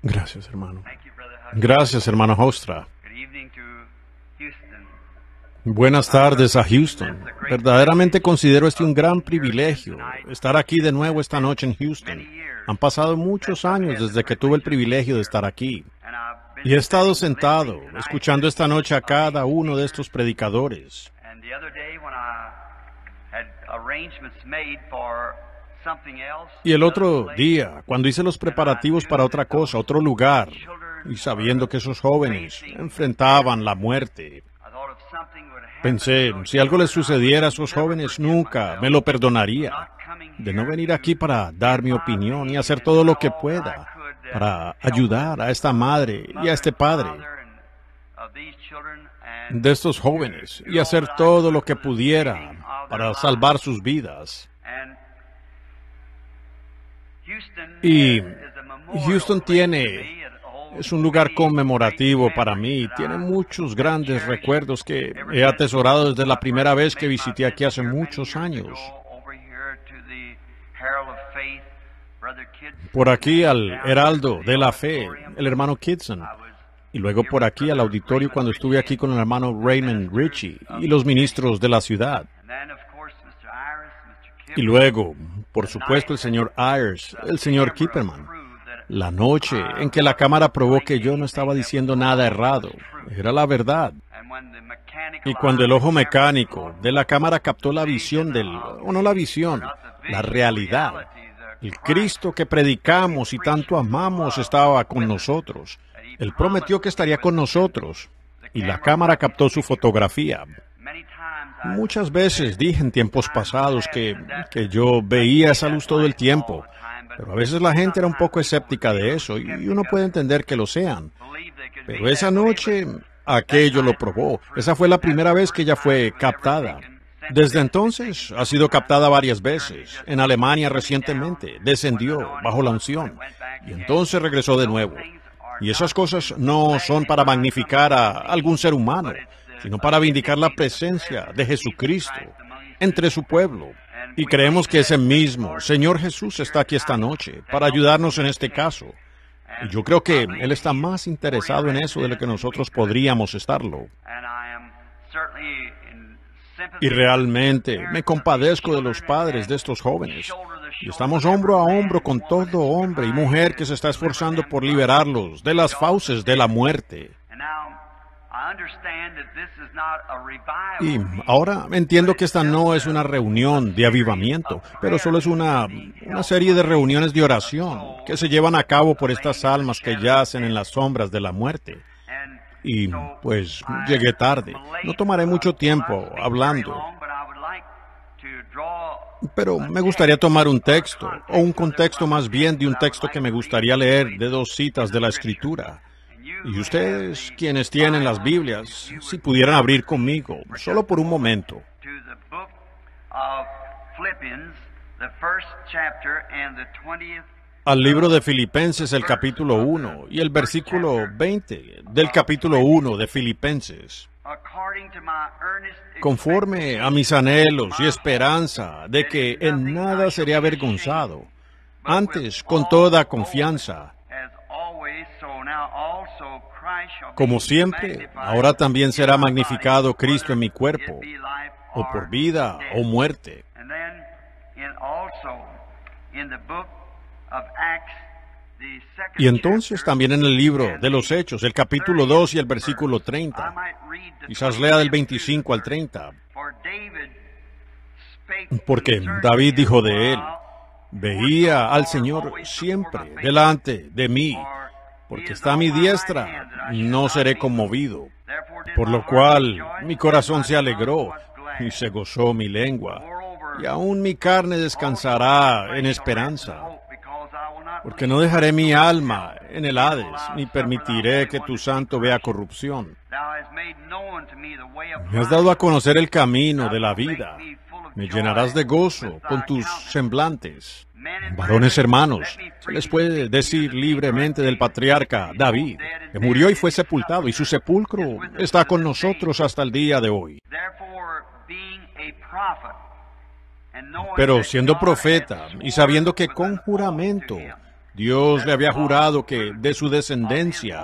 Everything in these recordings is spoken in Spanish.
Gracias, hermano. Thank you, Brother Huck. Gracias, hermano Hostra. Good evening to Houston. Buenas tardes a Houston. Verdaderamente considero este un gran privilegio, estar aquí de nuevo esta noche en Houston. Han pasado muchos años desde que tuve el privilegio de estar aquí. And I've been Y he estado sitting sentado, listening escuchando esta noche a cada uno de estos predicadores. And the other day when I had arrangements made for something else. Y el otro día, cuando hice los preparativos para otra cosa, otro lugar, y sabiendo que esos jóvenes enfrentaban la muerte, I thought if something would happen pensé, to those si algo les children, sucediera a I esos would jóvenes, never nunca forgive me lo myself perdonaría for not coming de no here venir to aquí para dar mi give my opinión y opinion hacer and todo lo do que all that I pueda could to para help ayudar a esta madre y a este padre of these children and de estos jóvenes y hacer todo lo que pudiera para salvar sus vidas. and Houston Y is a memorial Houston place tiene, to me. It holds es un lugar many conmemorativo great para mí, memories that tiene I muchos grandes cherish recuerdos que ever he since atesorado desde la primera I vez que made my visité aquí hace visit here many muchos years años. ago over here to the Herald of Faith, Brother Kidson, Por aquí al down Heraldo to the de la Fe, auditorium. el hermano Kidson. I was Y luego por aquí al auditorio cuando estuve aquí con el hermano Raymond Ritchie y los ministros de la ciudad. And then, of course, Mr. Iris, Mr. Y Kipper, luego, por supuesto, el señor Ayers, el señor Kipperman. La noche en que la cámara probó que yo no estaba diciendo nada errado. Era la verdad. Y cuando el ojo mecánico de la cámara captó la visión o no la visión, la realidad, el Cristo que predicamos y tanto amamos estaba con nosotros. Él prometió que estaría con nosotros y la cámara captó su fotografía. Muchas veces dije en tiempos pasados que yo veía esa luz todo el tiempo, pero a veces la gente era un poco escéptica de eso y uno puede entender que lo sean. Pero esa noche aquello lo probó. Esa fue la primera vez que ella fue captada. Desde entonces ha sido captada varias veces. En Alemania recientemente descendió bajo la unción y entonces regresó de nuevo. Y esas cosas no son para magnificar a algún ser humano, sino para vindicar la presencia de Jesucristo entre su pueblo. Y creemos que ese mismo Señor Jesús está aquí esta noche para ayudarnos en este caso. Y yo creo que Él está más interesado en eso de lo que nosotros podríamos estarlo. Y realmente me compadezco de los padres de estos jóvenes. Y estamos hombro a hombro con todo hombre y mujer que se está esforzando por liberarlos de las fauces de la muerte. Y ahora entiendo que esta no es una reunión de avivamiento, pero solo es una serie de reuniones de oración que se llevan a cabo por estas almas que yacen en las sombras de la muerte. Y pues llegué tarde. No tomaré mucho tiempo hablando, pero me gustaría tomar un texto, o un contexto más bien de un texto que me gustaría leer de dos citas de la Escritura. Y ustedes, quienes tienen las Biblias, si pudieran abrir conmigo, solo por un momento, al libro de Filipenses, el capítulo 1 y el versículo 20 del capítulo 1 de Filipenses. Conforme a mis anhelos y esperanza de que en nada seré avergonzado, antes con toda confianza, como siempre, ahora también será magnificado Cristo en mi cuerpo, o por vida o muerte. Y entonces también en el libro de los Hechos, el capítulo 2 y el versículo 30. Quizás lea del 25 al 30. Porque David dijo de él, veía al Señor siempre delante de mí, porque está a mi diestra, no seré conmovido. Por lo cual mi corazón se alegró y se gozó mi lengua, y aún mi carne descansará en esperanza. Porque no dejaré mi alma en el Hades, ni permitiré que tu santo vea corrupción. Me has dado a conocer el camino de la vida. Me llenarás de gozo con tus semblantes. Varones hermanos, se les puede decir libremente del patriarca David, que murió y fue sepultado, y su sepulcro está con nosotros hasta el día de hoy. Pero siendo profeta, y sabiendo que con juramento Dios le había jurado que de su descendencia,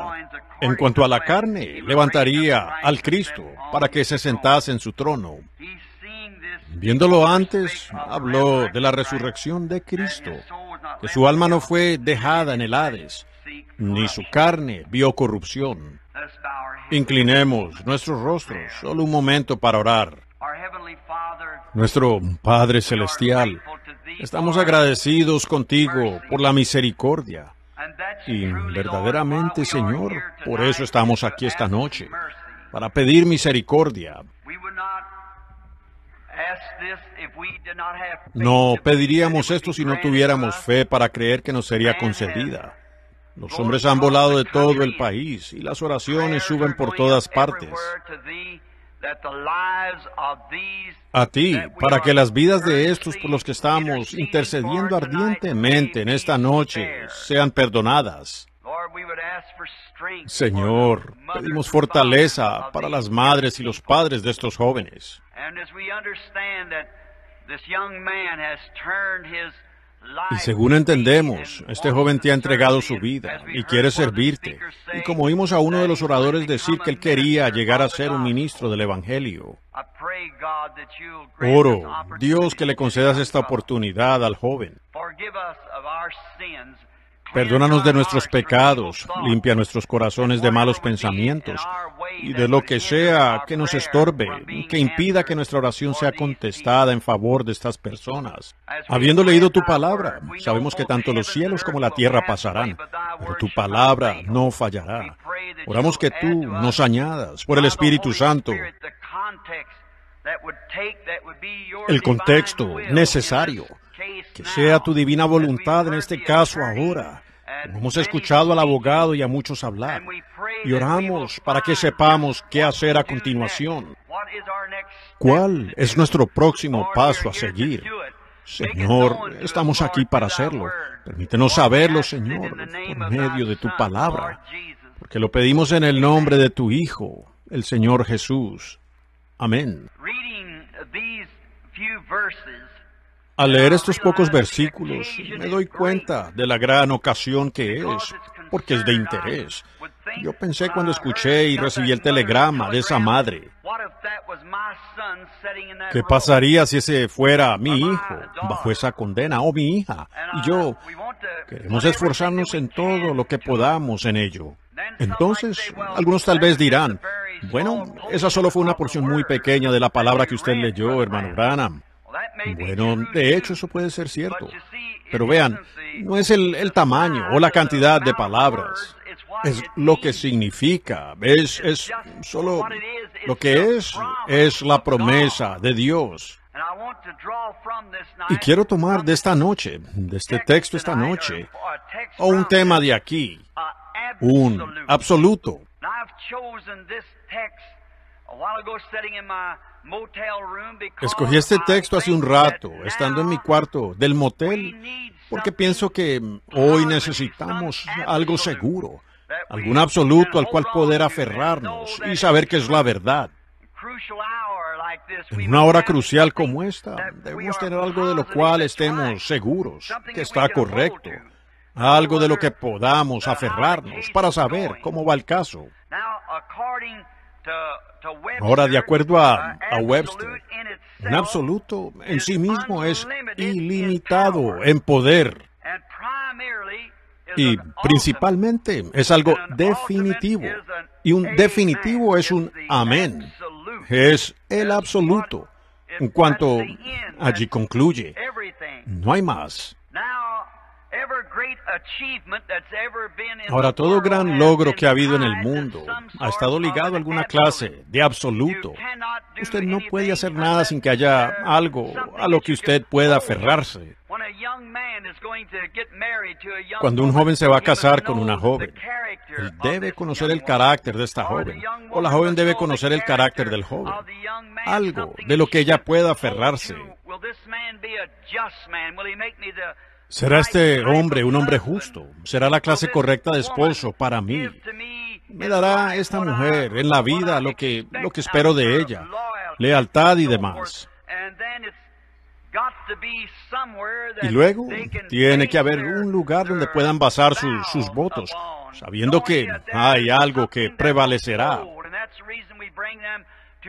en cuanto a la carne, levantaría al Cristo para que se sentase en su trono. Viéndolo antes, habló de la resurrección de Cristo, que su alma no fue dejada en el Hades, ni su carne vio corrupción. Inclinemos nuestros rostros solo un momento para orar. Nuestro Padre Celestial, estamos agradecidos contigo por la misericordia. Y verdaderamente, Señor, por eso estamos aquí esta noche, para pedir misericordia. No pediríamos esto si no tuviéramos fe para creer que nos sería concedida. Los hombres han volado de todo el país y las oraciones suben por todas partes a ti, para que las vidas de estos por los que estamos intercediendo ardientemente en esta noche sean perdonadas. Señor, pedimos fortaleza para las madres y los padres de estos jóvenes. Y según entendemos, este joven te ha entregado su vida y quiere servirte. Y como oímos a uno de los oradores decir que él quería llegar a ser un ministro del Evangelio, oro, Dios, que le concedas esta oportunidad al joven. Perdónanos de nuestros pecados, limpia nuestros corazones de malos pensamientos y de lo que sea que nos estorbe, que impida que nuestra oración sea contestada en favor de estas personas. Habiendo leído tu palabra, sabemos que tanto los cielos como la tierra pasarán, pero tu palabra no fallará. Oramos que tú nos añadas, por el Espíritu Santo, el contexto necesario, que sea tu divina voluntad en este caso ahora, como hemos escuchado al abogado y a muchos hablar, y oramos para que sepamos qué hacer a continuación. ¿Cuál es nuestro próximo paso a seguir? Señor, estamos aquí para hacerlo. Permítenos saberlo, Señor, por medio de tu palabra, porque lo pedimos en el nombre de tu Hijo, el Señor Jesús. Amén. Al leer estos pocos versículos, me doy cuenta de la gran ocasión que es, porque es de interés. Yo pensé cuando escuché y recibí el telegrama de esa madre, ¿qué pasaría si ese fuera mi hijo, bajo esa condena, o mi hija? Y yo, queremos esforzarnos en todo lo que podamos en ello. Entonces, algunos tal vez dirán, bueno, esa solo fue una porción muy pequeña de la palabra que usted leyó, hermano Branham. Bueno, de hecho eso puede ser cierto. Pero vean, no es el tamaño o la cantidad de palabras. Es lo que significa. Es solo lo que es la promesa de Dios. Y quiero tomar de esta noche, de este texto esta noche, o un tema de aquí, un absoluto. Escogí este texto hace un rato, estando en mi cuarto del motel, porque pienso que hoy necesitamos algo seguro, algún absoluto al cual poder aferrarnos y saber que es la verdad. En una hora crucial como esta, debemos tener algo de lo cual estemos seguros, que está correcto, algo de lo que podamos aferrarnos para saber cómo va el caso. Ahora, de acuerdo a Webster, un absoluto en sí mismo es ilimitado en poder y principalmente es algo definitivo. Y un definitivo es un amén. Es el absoluto. En cuanto allí concluye, no hay más. Ahora, todo gran logro que ha habido en el mundo ha estado ligado a alguna clase de absoluto. Usted no puede hacer nada sin que haya algo a lo que usted pueda aferrarse. Cuando un joven se va a casar con una joven, él debe conocer el carácter de esta joven, o la joven debe conocer el carácter del joven, algo de lo que ella pueda aferrarse. ¿Será este hombre un hombre justo? ¿Será la clase correcta de esposo para mí? ¿Me dará esta mujer en la vida lo que espero de ella? Lealtad y demás. Y luego tiene que haber un lugar donde puedan basar sus votos, sabiendo que hay algo que prevalecerá.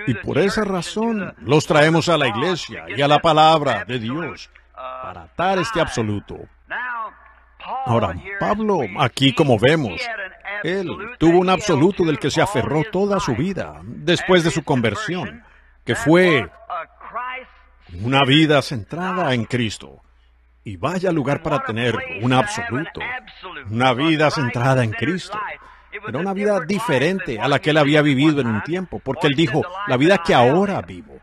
Y por esa razón los traemos a la iglesia y a la palabra de Dios para atar este absoluto. Ahora, Pablo, aquí como vemos, él tuvo un absoluto del que se aferró toda su vida después de su conversión, que fue una vida centrada en Cristo. Y vaya lugar para tener un absoluto, una vida centrada en Cristo. Era una vida diferente a la que él había vivido en un tiempo, porque él dijo, la vida que ahora vivo,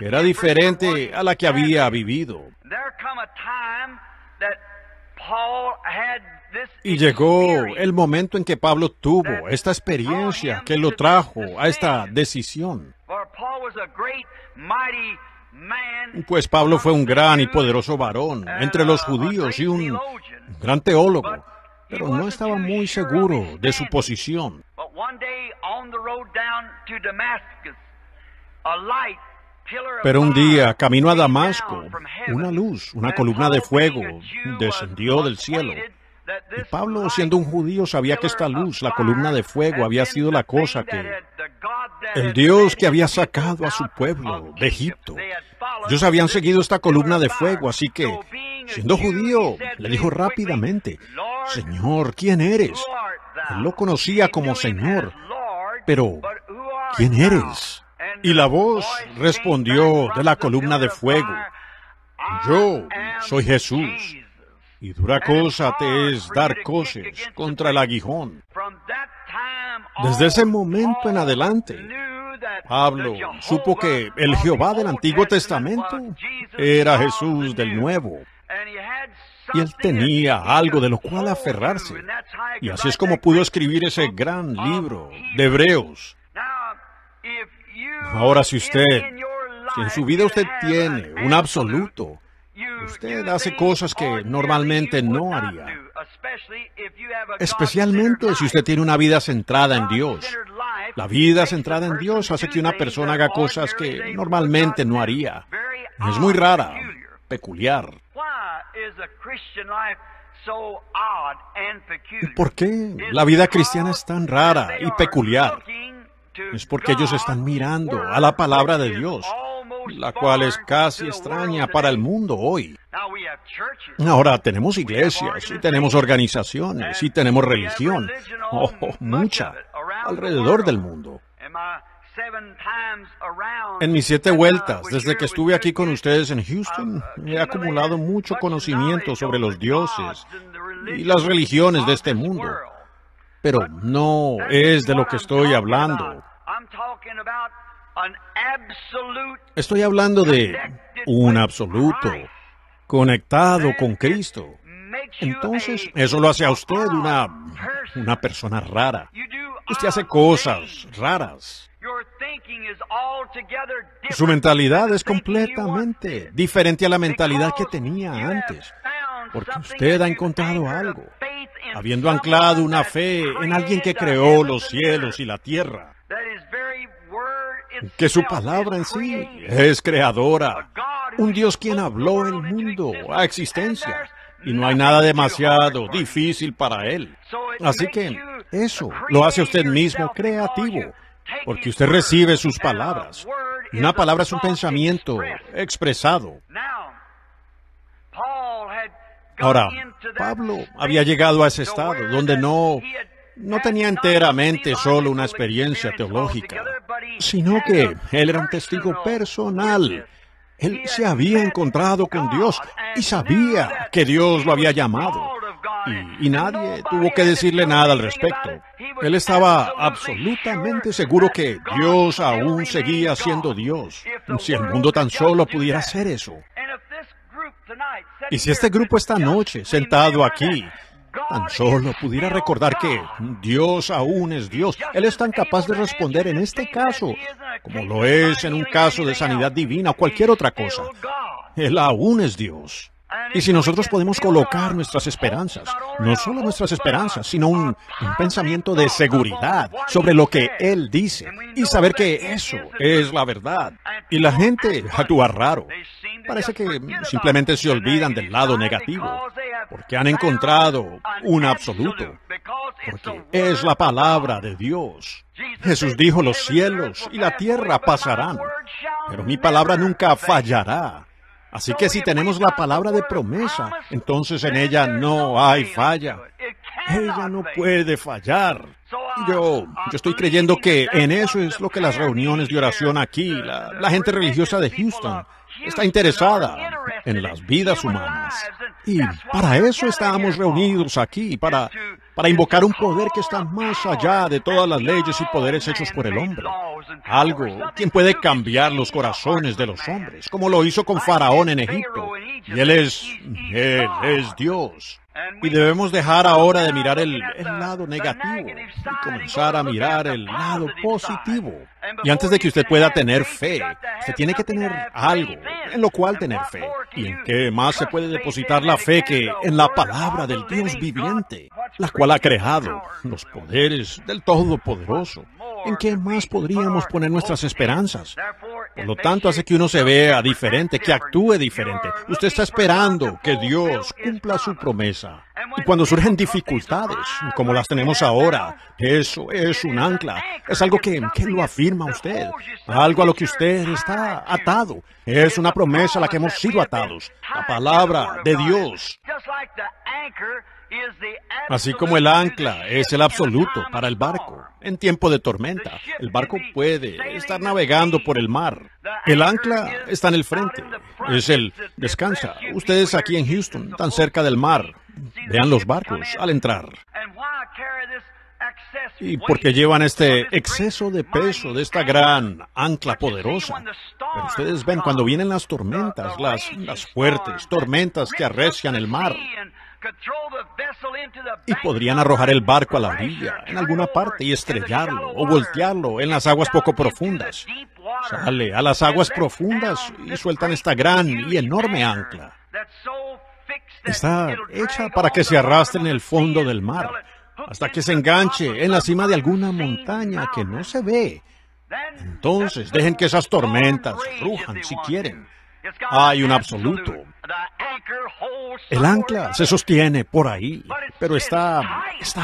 era diferente a la que había vivido. Y llegó el momento en que Pablo tuvo esta experiencia que lo trajo a esta decisión. Pues Pablo fue un gran y poderoso varón entre los judíos y un gran teólogo, pero no estaba muy seguro de su posición. Pero un día, camino a Damasco, una luz, una columna de fuego, descendió del cielo. Y Pablo, siendo un judío, sabía que esta luz, la columna de fuego, había sido la cosa que el Dios que había sacado a su pueblo de Egipto. Ellos habían seguido esta columna de fuego, así que, siendo judío, le dijo rápidamente, Señor, ¿quién eres? Él lo conocía como Señor, pero ¿quién eres? Y la voz respondió de la columna de fuego, yo soy Jesús, y dura cosa te es dar coces contra el aguijón. Desde ese momento en adelante, Pablo supo que el Jehová del Antiguo Testamento era Jesús del Nuevo. Y él tenía algo de lo cual aferrarse. Y así es como pudo escribir ese gran libro de Hebreos. Ahora, si en su vida usted tiene un absoluto, usted hace cosas que normalmente no haría. Especialmente si usted tiene una vida centrada en Dios. La vida centrada en Dios hace que una persona haga cosas que normalmente no haría. Es muy rara, peculiar. ¿Por qué la vida cristiana es tan rara y peculiar? Es porque ellos están mirando a la palabra de Dios, la cual es casi extraña para el mundo hoy. Ahora tenemos iglesias, y tenemos organizaciones, y tenemos religión, mucha, alrededor del mundo. En mis 7 vueltas, desde que estuve aquí con ustedes en Houston, he acumulado mucho conocimiento sobre los dioses y las religiones de este mundo. Pero no es de lo que estoy hablando. Estoy hablando de un absoluto, conectado con Cristo. Entonces, eso lo hace a usted una persona rara. Usted hace cosas raras. Su mentalidad es completamente diferente a la mentalidad que tenía antes, porque usted ha encontrado algo, habiendo anclado una fe en alguien que creó los cielos y la tierra, que su palabra en sí es creadora, un Dios quien habló el mundo a existencia, y no hay nada demasiado difícil para Él. Así que eso lo hace usted mismo creativo, porque usted recibe sus palabras. Una palabra es un pensamiento expresado. Ahora, Pablo había llegado a ese estado donde no tenía enteramente solo una experiencia teológica, sino que él era un testigo personal. Él se había encontrado con Dios y sabía que Dios lo había llamado. Y nadie tuvo que decirle nada al respecto. Él estaba absolutamente seguro que Dios aún seguía siendo Dios. Si el mundo tan solo pudiera hacer eso. Y si este grupo esta noche, sentado aquí, tan solo pudiera recordar que Dios aún es Dios, Él es tan capaz de responder en este caso, como lo es en un caso de sanidad divina o cualquier otra cosa. Él aún es Dios. Y si nosotros podemos colocar nuestras esperanzas, no solo nuestras esperanzas, sino un pensamiento de seguridad sobre lo que Él dice, y saber que eso es la verdad. Y la gente actúa raro. Parece que simplemente se olvidan del lado negativo, porque han encontrado un absoluto, porque es la palabra de Dios. Jesús dijo, los cielos y la tierra pasarán, pero mi palabra nunca fallará. Así que si tenemos la palabra de promesa, entonces en ella no hay falla. Ella no puede fallar. Yo estoy creyendo que en eso es lo que las reuniones de oración aquí, la gente religiosa de Houston, está interesada en las vidas humanas. Y para eso estamos reunidos aquí, para invocar un poder que está más allá de todas las leyes y poderes hechos por el hombre. Algo quien puede cambiar los corazones de los hombres, como lo hizo con Faraón en Egipto. Y Él es Dios. Y debemos dejar ahora de mirar el lado negativo y comenzar a mirar el lado positivo. Y antes de que usted pueda tener fe, usted tiene que tener algo en lo cual tener fe. ¿Y en qué más se puede depositar la fe que en la palabra del Dios viviente, la cual ha creado los poderes del Todopoderoso? ¿En qué más podríamos poner nuestras esperanzas? Por lo tanto, hace que uno se vea diferente, que actúe diferente. Usted está esperando que Dios cumpla su promesa. Y cuando surgen dificultades, como las tenemos ahora, eso es un ancla. Es algo que lo afirma usted. Algo a lo que usted está atado. Es una promesa a la que hemos sido atados. La palabra de Dios. Así como el ancla es el absoluto para el barco en tiempo de tormenta, el barco puede estar navegando por el mar. El ancla está en el frente, es el descansa. Ustedes aquí en Houston, tan cerca del mar, vean los barcos al entrar. ¿Y por qué llevan este exceso de peso de esta gran ancla poderosa? Pero ustedes ven cuando vienen las tormentas, las fuertes tormentas que arrecian el mar, y podrían arrojar el barco a la orilla, en alguna parte, y estrellarlo o voltearlo en las aguas poco profundas. Sale a las aguas profundas y sueltan esta gran y enorme ancla. Está hecha para que se arrastre en el fondo del mar, hasta que se enganche en la cima de alguna montaña que no se ve. Entonces, dejen que esas tormentas rujan si quieren. Hay un absoluto. El ancla se sostiene por ahí, pero está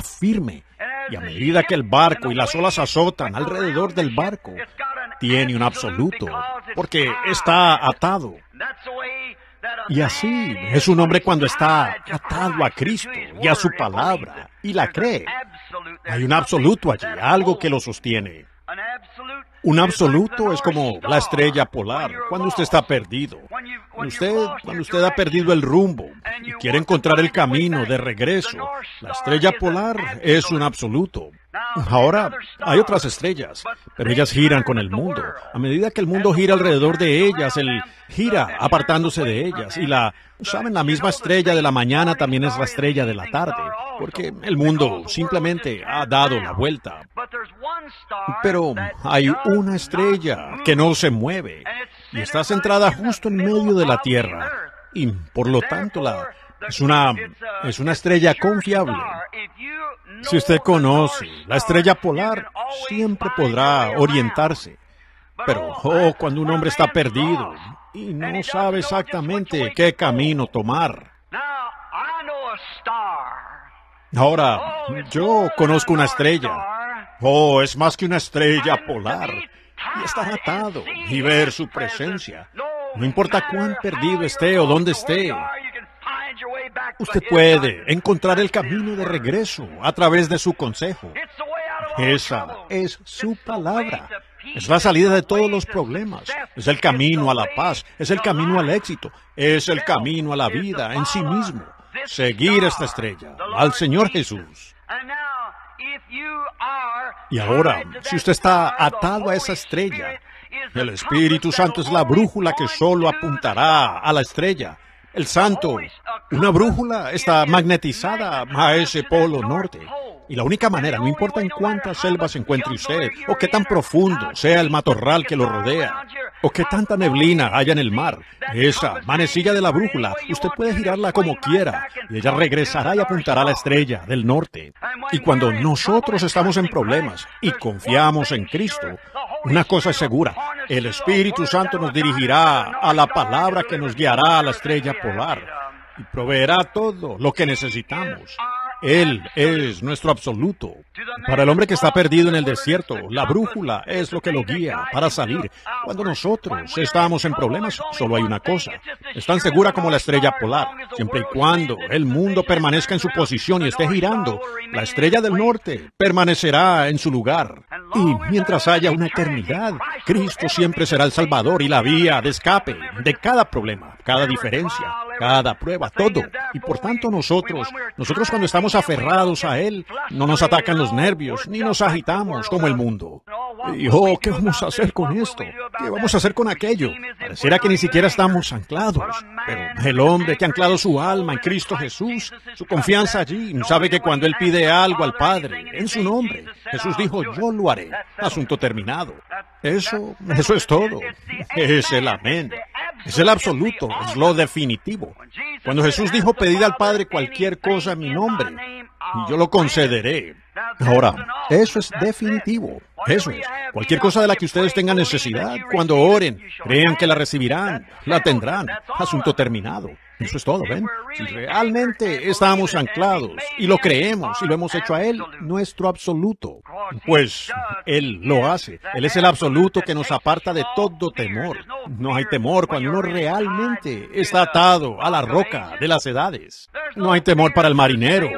firme. Y a medida que el barco y las olas azotan alrededor del barco, tiene un absoluto, porque está atado. Y así es un hombre cuando está atado a Cristo y a su palabra, y la cree. Hay un absoluto allí, algo que lo sostiene. Un absoluto es como la estrella polar, cuando usted está perdido. Cuando usted ha perdido el rumbo y quiere encontrar el camino de regreso, la estrella polar es un absoluto. Ahora, hay otras estrellas, pero ellas giran con el mundo. A medida que el mundo gira alrededor de ellas, él gira apartándose de ellas. Y la misma estrella de la mañana también es la estrella de la tarde, porque el mundo simplemente ha dado la vuelta. Pero hay una estrella que no se mueve y está centrada justo en medio de la Tierra. Y por lo tanto, es una estrella confiable. Si usted conoce la estrella polar, siempre podrá orientarse. Pero, cuando un hombre está perdido y no sabe exactamente qué camino tomar. Ahora, yo conozco una estrella. Es más que una estrella polar. Y estar atado y ver su presencia. No importa cuán perdido esté o dónde esté. Usted puede encontrar el camino de regreso a través de su consejo. Esa es su palabra. Es la salida de todos los problemas. Es el camino a la paz. Es el camino al éxito. Es el camino a la vida en sí mismo. Seguir esta estrella, al Señor Jesús. Y ahora, si usted está atado a esa estrella, el Espíritu Santo es la brújula que solo apuntará a la estrella. El Santo, una brújula, está magnetizada a ese polo norte. Y la única manera, no importa en cuántas selvas se encuentre usted, o qué tan profundo sea el matorral que lo rodea, o qué tanta neblina haya en el mar, esa manecilla de la brújula, usted puede girarla como quiera, y ella regresará y apuntará a la estrella del norte. Y cuando nosotros estamos en problemas y confiamos en Cristo, una cosa es segura, El Espíritu Santo nos dirigirá a la palabra que nos guiará a la estrella polar y proveerá todo lo que necesitamos. Él es nuestro absoluto. Para el hombre que está perdido en el desierto, la brújula es lo que lo guía para salir. Cuando nosotros estamos en problemas, solo hay una cosa. Es tan segura como la estrella polar. Siempre y cuando el mundo permanezca en su posición y esté girando, la estrella del norte permanecerá en su lugar. Y mientras haya una eternidad, Cristo siempre será el Salvador y la vía de escape de cada problema, cada diferencia, cada prueba, todo. Y por tanto nosotros cuando estamos aferrados a Él, no nos atacan los nervios, ni nos agitamos como el mundo. Y ¿qué vamos a hacer con esto? ¿Qué vamos a hacer con aquello? Pareciera que ni siquiera estamos anclados. Pero el hombre que ha anclado su alma en Cristo Jesús, su confianza allí, sabe que cuando Él pide algo al Padre, en su nombre, Jesús dijo, yo lo haré. Asunto terminado. Eso es todo. Es el amén. Es el absoluto, es lo definitivo. Cuando Jesús dijo, pedid al Padre cualquier cosa en mi nombre, y yo lo concederé. Ahora, eso es definitivo. Eso es. Cualquier cosa de la que ustedes tengan necesidad, cuando oren, crean que la recibirán, la tendrán. Asunto terminado. Eso es todo, ¿ven? Si realmente estamos anclados y lo creemos y lo hemos hecho a Él, nuestro absoluto, pues Él lo hace. Él es el absoluto que nos aparta de todo temor. No hay temor cuando uno realmente está atado a la roca de las edades. No hay temor para el marinero,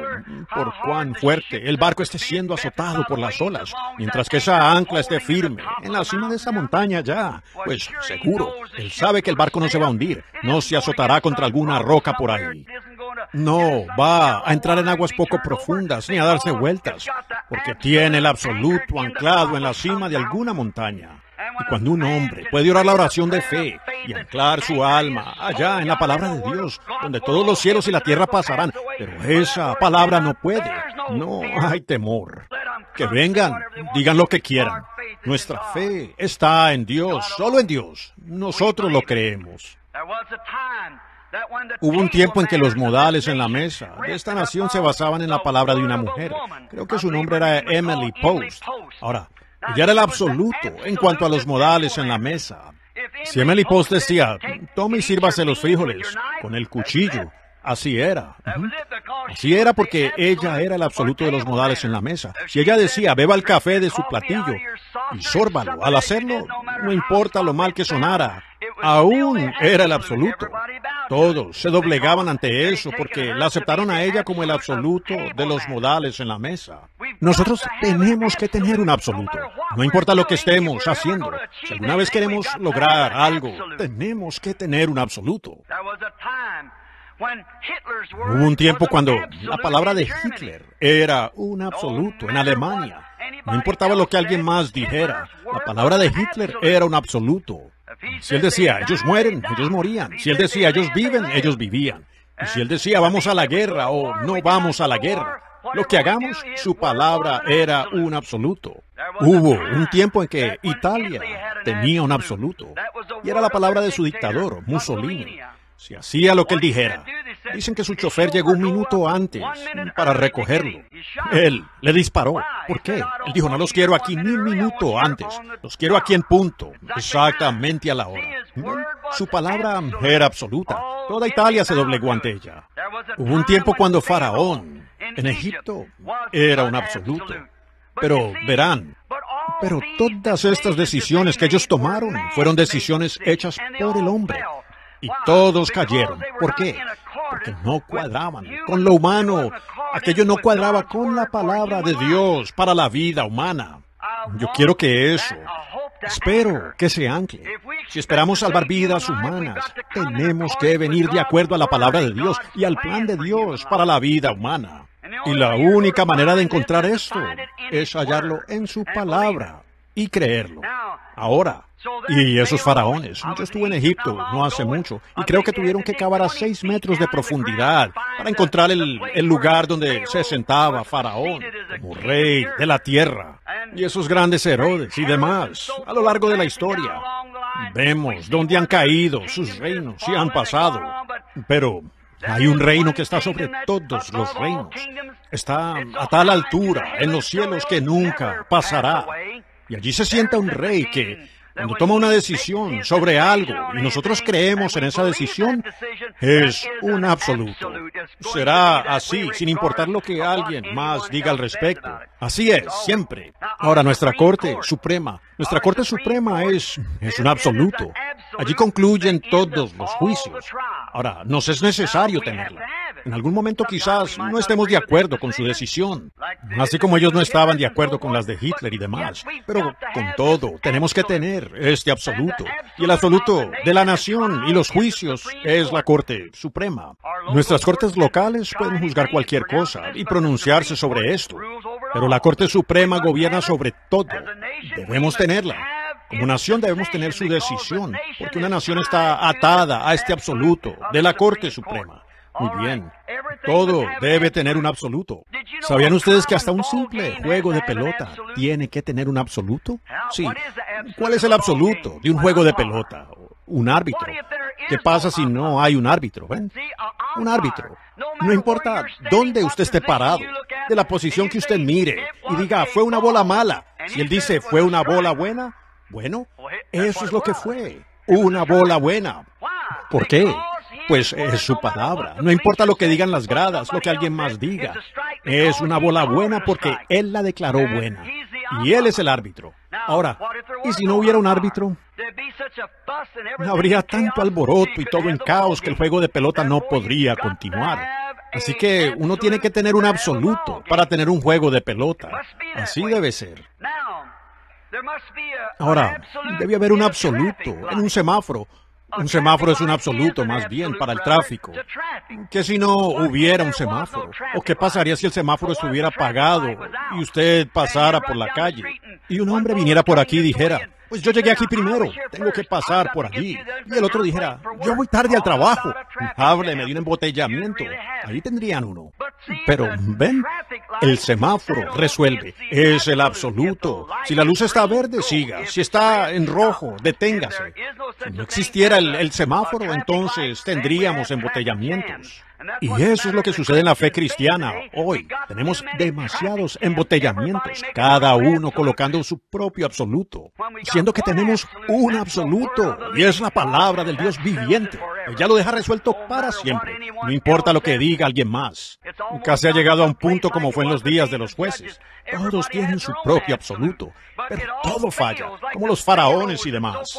por cuán fuerte el barco esté siendo azotado por las olas, mientras que esa ancla esté firme en la cima de esa montaña ya. Pues seguro, él sabe que el barco no se va a hundir, no se azotará contra alguna roca por ahí. No va a entrar en aguas poco profundas ni a darse vueltas, porque tiene el absoluto anclado en la cima de alguna montaña. Y cuando un hombre puede orar la oración de fe y anclar su alma allá en la palabra de Dios, donde todos los cielos y la tierra pasarán, pero esa palabra no puede, no hay temor. Que vengan, digan lo que quieran. Nuestra fe está en Dios, solo en Dios. Nosotros lo creemos. Hubo un tiempo en que los modales en la mesa de esta nación se basaban en la palabra de una mujer. Creo que su nombre era Emily Post. Ahora, ella era el absoluto en cuanto a los modales en la mesa. Si Emily Post decía, tome y sírvase los frijoles con el cuchillo, así era. Así era porque ella era el absoluto de los modales en la mesa. Si ella decía, beba el café de su platillo y sórbalo, al hacerlo, no importa lo mal que sonara, aún era el absoluto. Todos se doblegaban ante eso porque la aceptaron a ella como el absoluto de los modales en la mesa. Nosotros tenemos que tener un absoluto. No importa lo que estemos haciendo. Si alguna vez queremos lograr algo, tenemos que tener un absoluto. Hubo un tiempo cuando la palabra de Hitler era un absoluto en Alemania. No importaba lo que alguien más dijera, la palabra de Hitler era un absoluto. Si él decía, ellos mueren, ellos morían. Si él decía, ellos viven, ellos vivían. Y si él decía, vamos a la guerra o no vamos a la guerra, lo que hagamos, su palabra era un absoluto. Hubo un tiempo en que Italia tenía un absoluto, y era la palabra de su dictador, Mussolini. Si hacía lo que él dijera. Dicen que su chofer llegó un minuto antes para recogerlo. Él le disparó. ¿Por qué? Él dijo, no los quiero aquí ni un minuto antes. Los quiero aquí en punto, exactamente a la hora. Su palabra era absoluta. Toda Italia se doblegó ante ella. Hubo un tiempo cuando Faraón, en Egipto, era un absoluto. Pero verán, todas estas decisiones que ellos tomaron fueron decisiones hechas por el hombre. Y todos cayeron. ¿Por qué? Porque no cuadraban con lo humano. Aquello no cuadraba con la palabra de Dios para la vida humana. Yo quiero que eso, espero que se ancle. Si esperamos salvar vidas humanas, tenemos que venir de acuerdo a la palabra de Dios y al plan de Dios para la vida humana. Y la única manera de encontrar esto es hallarlo en su palabra y creerlo. Ahora, y esos faraones, yo estuve en Egipto no hace mucho y creo que tuvieron que cavar a 6 metros de profundidad para encontrar el lugar donde se sentaba Faraón como rey de la tierra. Y esos grandes Herodes y demás, a lo largo de la historia, vemos dónde han caído sus reinos y han pasado. Pero hay un reino que está sobre todos los reinos. Está a tal altura en los cielos que nunca pasará. Y allí se sienta un rey que cuando toma una decisión sobre algo y nosotros creemos en esa decisión, es un absoluto. Será así, sin importar lo que alguien más diga al respecto. Así es, siempre. Ahora, nuestra Corte Suprema es un absoluto. Allí concluyen todos los juicios. Ahora, nos es necesario tenerla. En algún momento quizás no estemos de acuerdo con su decisión, así como ellos no estaban de acuerdo con las de Hitler y demás. Pero con todo, tenemos que tener este absoluto. Y el absoluto de la nación y los juicios es la Corte Suprema. Nuestras cortes locales pueden juzgar cualquier cosa y pronunciarse sobre esto, pero la Corte Suprema gobierna sobre todo. Debemos tenerla. Como nación debemos tener su decisión, porque una nación está atada a este absoluto de la Corte Suprema. Muy bien. Todo debe tener un absoluto. ¿Sabían ustedes que hasta un simple juego de pelota tiene que tener un absoluto? Sí. ¿Cuál es el absoluto de un juego de pelota? Un árbitro. ¿Qué pasa si no hay un árbitro? ¿Ven? Un árbitro. No importa dónde usted esté parado, de la posición que usted mire y diga, fue una bola mala. Si él dice, fue una bola buena, bueno, eso es lo que fue. Una bola buena. ¿Por qué? Pues es su palabra. No importa lo que digan las gradas, lo que alguien más diga. Es una bola buena porque Él la declaró buena. Y Él es el árbitro. Ahora, ¿y si no hubiera un árbitro? Habría tanto alboroto y todo en caos que el juego de pelota no podría continuar. Así que uno tiene que tener un absoluto para tener un juego de pelota. Así debe ser. Ahora, debe haber un absoluto en un semáforo. Un semáforo es un absoluto, más bien, para el tráfico. ¿Qué si no hubiera un semáforo? ¿O qué pasaría si el semáforo estuviera apagado y usted pasara por la calle y un hombre viniera por aquí y dijera, pues yo llegué aquí primero, tengo que pasar por allí? Y el otro dijera, yo voy tarde al trabajo, hábleme de un embotellamiento. Ahí tendrían uno. Pero, ven, el semáforo resuelve. Es el absoluto. Si la luz está verde, siga. Si está en rojo, deténgase. Si no existiera el semáforo, entonces tendríamos embotellamientos. Y eso es lo que sucede en la fe cristiana hoy. Tenemos demasiados embotellamientos, cada uno colocando su propio absoluto, siendo que tenemos un absoluto, y es la palabra del Dios viviente. Ella lo deja resuelto para siempre, no importa lo que diga alguien más. Casi ha llegado a un punto como fue en los días de los jueces. Todos tienen su propio absoluto, pero todo falla, como los faraones y demás.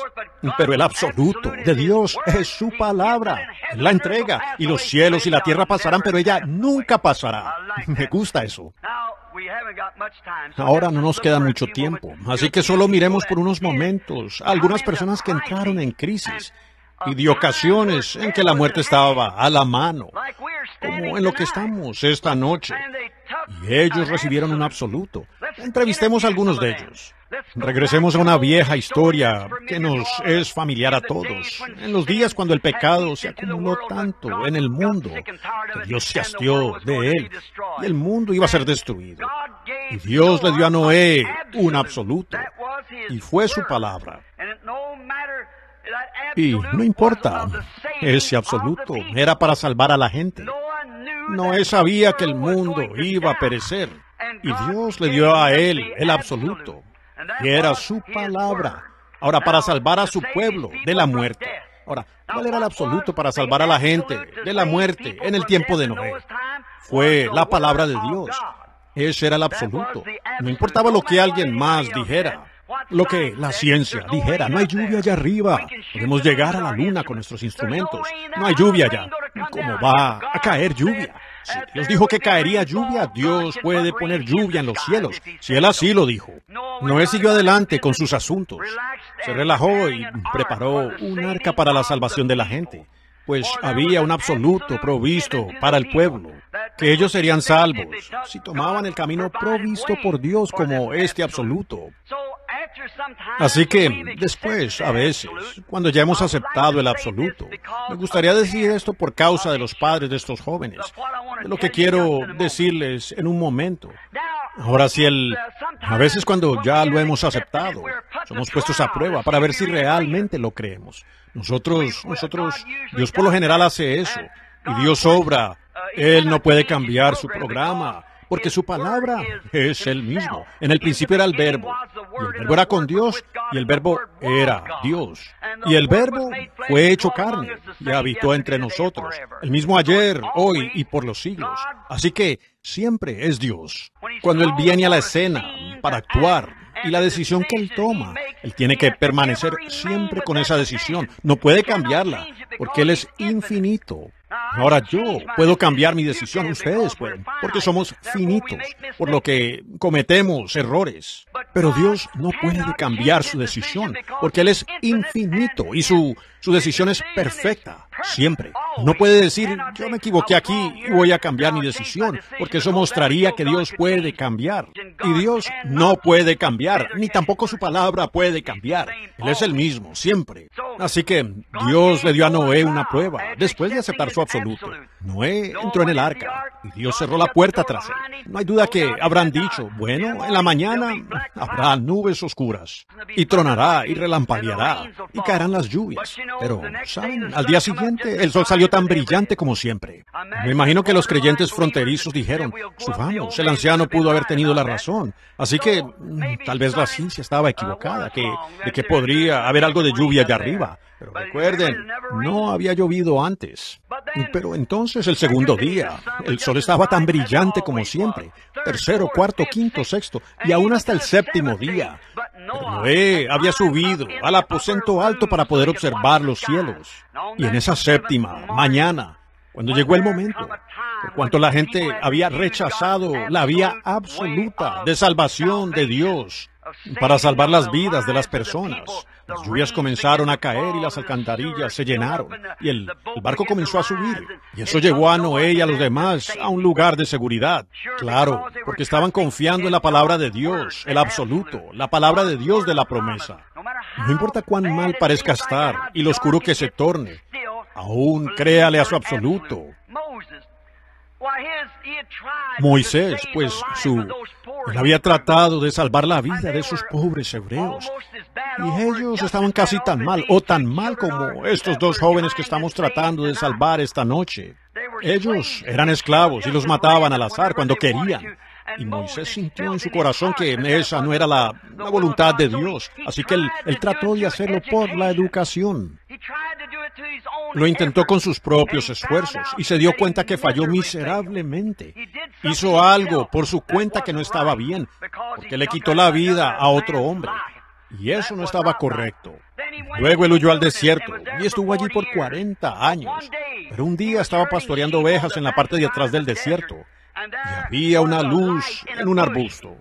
Pero el absoluto de Dios es su palabra. Él la entrega, y los cielos y la tierra pasarán, pero ella nunca pasará. Me gusta eso. Ahora no nos queda mucho tiempo, así que solo miremos por unos momentos a algunas personas que entraron en crisis y de ocasiones en que la muerte estaba a la mano, como en lo que estamos esta noche. Y ellos recibieron un absoluto. Entrevistemos a algunos de ellos. Regresemos a una vieja historia que nos es familiar a todos. En los días cuando el pecado se acumuló tanto en el mundo, que Dios se hastió de él y el mundo iba a ser destruido. Y Dios le dio a Noé un absoluto, y fue su palabra. Y no importa, ese absoluto era para salvar a la gente. Noé sabía que el mundo iba a perecer, y Dios le dio a él el absoluto, y era su palabra. Ahora, para salvar a su pueblo de la muerte. Ahora, ¿cuál era el absoluto para salvar a la gente de la muerte en el tiempo de Noé? Fue la palabra de Dios. Ese era el absoluto. No importaba lo que alguien más dijera, lo que la ciencia dijera. No hay lluvia allá arriba. Podemos llegar a la luna con nuestros instrumentos. No hay lluvia allá. ¿Cómo va a caer lluvia? Si Dios dijo que caería lluvia, Dios puede poner lluvia en los cielos, si Él así lo dijo. Noé siguió adelante con sus asuntos. Se relajó y preparó un arca para la salvación de la gente, pues había un absoluto provisto para el pueblo, que ellos serían salvos si tomaban el camino provisto por Dios como este absoluto. Así que después, a veces, cuando ya hemos aceptado el absoluto, me gustaría decir esto por causa de los padres de estos jóvenes, de lo que quiero decirles en un momento. Ahora, a veces cuando ya lo hemos aceptado, somos puestos a prueba para ver si realmente lo creemos. Nosotros, Dios por lo general hace eso, y Dios obra. Él no puede cambiar su programa, porque su palabra es Él mismo. En el principio era el Verbo, y el Verbo era con Dios, y el Verbo era Dios. Y el Verbo fue hecho carne y habitó entre nosotros, el mismo ayer, hoy y por los siglos. Así que siempre es Dios. Cuando Él viene a la escena para actuar y la decisión que Él toma, Él tiene que permanecer siempre con esa decisión. No puede cambiarla, porque Él es infinito. Ahora yo puedo cambiar mi decisión, ustedes pueden, porque somos finitos, por lo que cometemos errores. Pero Dios no puede cambiar su decisión, porque Él es infinito y su decisión es perfecta, siempre. No puede decir, yo me equivoqué aquí y voy a cambiar mi decisión, porque eso mostraría que Dios puede cambiar. Y Dios no puede cambiar, ni tampoco su palabra puede cambiar. Él es el mismo, siempre. Así que Dios le dio a Noé una prueba, después de aceptar su absoluto. Noé entró en el arca y Dios cerró la puerta tras él. No hay duda que habrán dicho, bueno, en la mañana habrá nubes oscuras, y tronará y relampagueará, y caerán las lluvias. Pero, ¿saben? Al día siguiente, el sol salió tan brillante como siempre. Me imagino que los creyentes fronterizos dijeron, subamos, el anciano pudo haber tenido la razón. Así que, tal vez la ciencia estaba equivocada, de que podría haber algo de lluvia allá arriba. Pero recuerden, no había llovido antes. Pero entonces el segundo día, el sol estaba tan brillante como siempre. Tercero, cuarto, quinto, sexto, y aún hasta el séptimo día. Pero Noé había subido al aposento alto para poder observar los cielos. Y en esa séptima mañana, cuando llegó el momento, por cuanto la gente había rechazado la vía absoluta de salvación de Dios para salvar las vidas de las personas, las lluvias comenzaron a caer y las alcantarillas se llenaron, y el barco comenzó a subir, y eso llevó a Noé y a los demás a un lugar de seguridad. Claro, porque estaban confiando en la palabra de Dios, el absoluto, la palabra de Dios de la promesa. No importa cuán mal parezca estar y lo oscuro que se torne, aún créale a su absoluto. Moisés, pues él había tratado de salvar la vida de esos pobres hebreos. Y ellos estaban casi tan mal, o tan mal como estos dos jóvenes que estamos tratando de salvar esta noche. Ellos eran esclavos y los mataban al azar cuando querían. Y Moisés sintió en su corazón que esa no era la voluntad de Dios. Así que él trató de hacerlo por la educación. Lo intentó con sus propios esfuerzos y se dio cuenta que falló miserablemente. Hizo algo por su cuenta que no estaba bien, porque le quitó la vida a otro hombre. Y eso no estaba correcto. Luego él huyó al desierto y estuvo allí por 40 años. Pero un día estaba pastoreando ovejas en la parte de atrás del desierto. Y había una luz en un arbusto.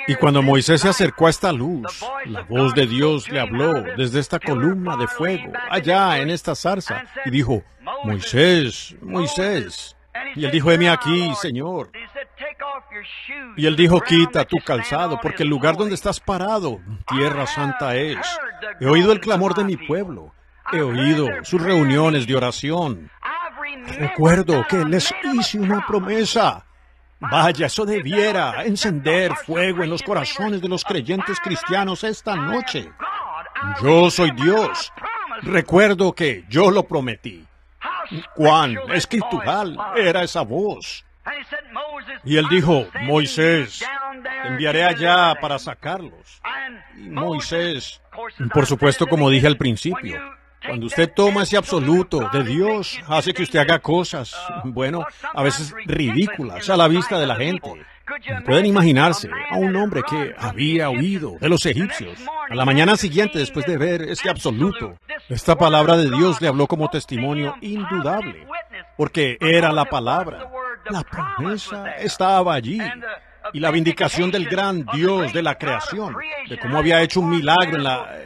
Y cuando Moisés se acercó a esta luz, la voz de Dios le habló desde esta columna de fuego, allá en esta zarza, y dijo, Moisés, Moisés. Y él dijo, heme aquí, Señor. Y él dijo, quita tu calzado, porque el lugar donde estás parado, tierra santa es. He oído el clamor de mi pueblo. He oído sus reuniones de oración. Recuerdo que les hice una promesa. Vaya, eso debiera encender fuego en los corazones de los creyentes cristianos esta noche. Yo soy Dios. Recuerdo que yo lo prometí. Cuán escritural era esa voz. Y él dijo, Moisés, te enviaré allá para sacarlos. Y Moisés, por supuesto, como dije al principio, cuando usted toma ese absoluto de Dios, hace que usted haga cosas, bueno, a veces ridículas a la vista de la gente. Pueden imaginarse a un hombre que había huido de los egipcios. A la mañana siguiente, después de ver este absoluto, esta palabra de Dios le habló como testimonio indudable, porque era la palabra. La promesa estaba allí. Y la vindicación del gran Dios de la creación, de cómo había hecho un milagro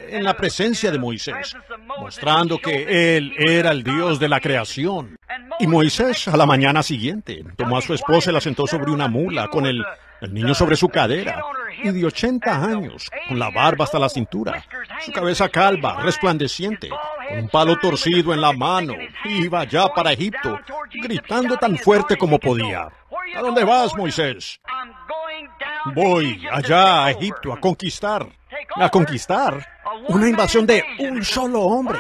en la presencia de Moisés, mostrando que Él era el Dios de la creación. Y Moisés, a la mañana siguiente, tomó a su esposa y la sentó sobre una mula, con el niño sobre su cadera, y de 80 años, con la barba hasta la cintura, su cabeza calva, resplandeciente, con un palo torcido en la mano, iba ya para Egipto, gritando tan fuerte como podía. ¿A dónde vas, Moisés? Voy allá a Egipto a conquistar. ¿A conquistar? Una invasión de un solo hombre.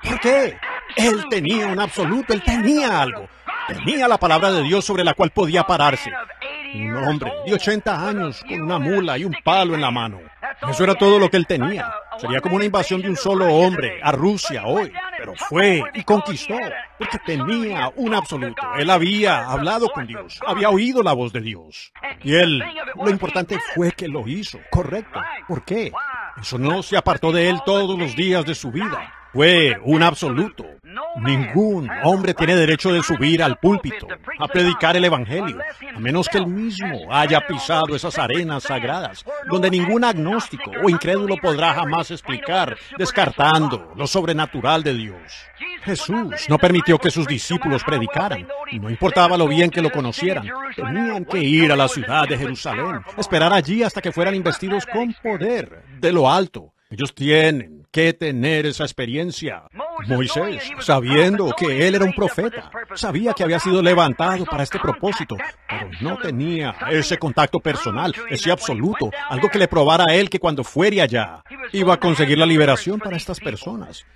¿Por qué? Él tenía un absoluto, él tenía algo. Tenía la palabra de Dios sobre la cual podía pararse. Un hombre de 80 años con una mula y un palo en la mano. Eso era todo lo que él tenía. Sería como una invasión de un solo hombre a Rusia hoy. Pero fue y conquistó, porque tenía un absoluto. Él había hablado con Dios, había oído la voz de Dios. Y él, lo importante fue que lo hizo, correcto. ¿Por qué? Eso no se apartó de él todos los días de su vida. Fue un absoluto. Ningún hombre tiene derecho de subir al púlpito a predicar el Evangelio, a menos que él mismo haya pisado esas arenas sagradas, donde ningún agnóstico o incrédulo podrá jamás explicar, descartando lo sobrenatural de Dios. Jesús no permitió que sus discípulos predicaran, y no importaba lo bien que lo conocieran. Tenían que ir a la ciudad de Jerusalén, esperar allí hasta que fueran investidos con poder de lo alto. Ellos tienen que tener esa experiencia. Moisés, sabiendo que él era un profeta, sabía que había sido levantado para este propósito, pero no tenía ese contacto personal, ese absoluto, algo que le probara a él que cuando fuere allá, iba a conseguir la liberación para estas personas.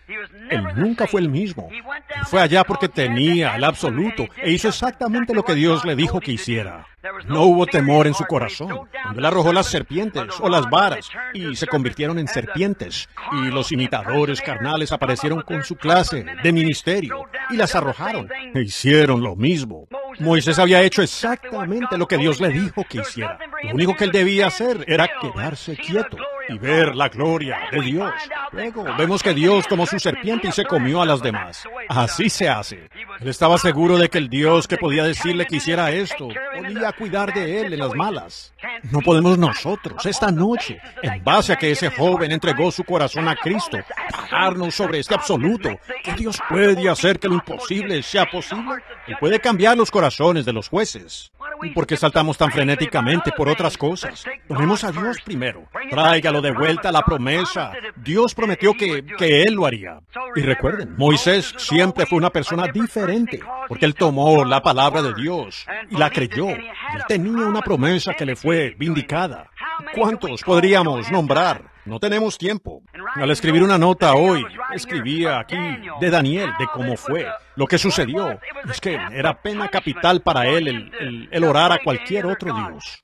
Él nunca fue el mismo. Él fue allá porque tenía el absoluto e hizo exactamente lo que Dios le dijo que hiciera. No hubo temor en su corazón. Cuando él arrojó las serpientes o las varas y se convirtieron en serpientes, y los imitadores carnales aparecieron con su clase de ministerio y las arrojaron e hicieron lo mismo. Moisés había hecho exactamente lo que Dios le dijo que hiciera. Lo único que él debía hacer era quedarse quieto y ver la gloria de Dios. Luego vemos que Dios tomó su serpiente y se comió a las demás. Así se hace. Él estaba seguro de que el Dios que podía decirle que hiciera esto podía cuidar de él en las malas. No podemos nosotros, esta noche, en base a que ese joven entregó su corazón a Cristo, pararnos sobre este absoluto, que Dios puede hacer que lo imposible sea posible. Él puede cambiar los corazones de los jueces. ¿Y por qué saltamos tan frenéticamente por otras cosas? Tomemos a Dios primero. Tráigalo de vuelta a la promesa. Dios prometió que Él lo haría. Y recuerden, Moisés siempre fue una persona diferente, porque él tomó la palabra de Dios y la creyó. Él tenía una promesa que le fue vindicada. ¿Cuántos podríamos nombrar? No tenemos tiempo. Al escribir una nota hoy, escribía aquí de Daniel, de cómo fue. Lo que sucedió es que era pena capital para él el orar a cualquier otro Dios.